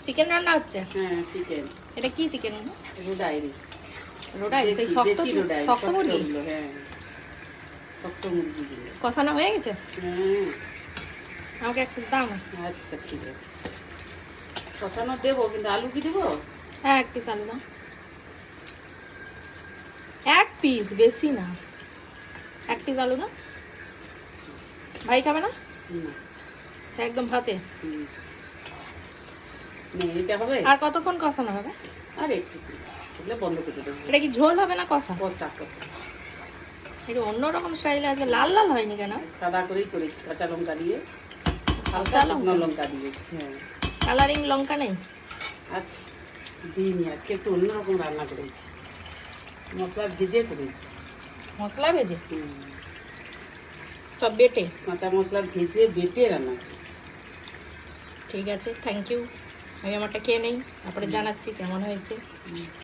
Chicken রান্না হচ্ছে? হ্যাঁ চিকেন। এটা কি চিকেন? রোডাইল। রোডাই, সেই শক্ত রোডাইল, শক্ত মুরগি। হ্যাঁ শক্ত মুরগিগুলো। কষানো হয়ে গেছে? হ্যাঁ। আমাকে একটু দাও না। আচ্ছা ঠিক আছে, কষানো দেবো, কিন্তু আলু কি দেবো? হ্যাঁ, 1 পিস আলু দাও। 1 পিস, বেশি না। 1 পিস আলু দাও। ভাই খাবে না? না। একদম ভাতে। এটা হবে। আর কতক্ষণ কষানো হবে? আর একটু সেগুলো বন্ধ করে দেবো। এটা কি ঝোল হবে না কষা? কষা কষা। এটা অন্যরকম স্টাইলে আছে, লাল লাল হয়নি কেন? সাদা করেই করেছি, কাঁচা লঙ্কা দিয়ে, হালকা শুকনো লঙ্কা দিয়েছি। হ্যাঁ। কালারিং লঙ্কা নেই? আচ্ছা দিইনি, আজকে একটু অন্যরকম রান্না করেছি, মশলা ভেজে করেছি। মশলা ভেজে? সব বেটে? কাঁচা মশলা ভেজে বেটে রান্না করেছি। ঠিক আছে, থ্যাংক ইউ। আমি আমারটা খেয়ে নেই, তারপরে জানাচ্ছি কেমন হয়েছে।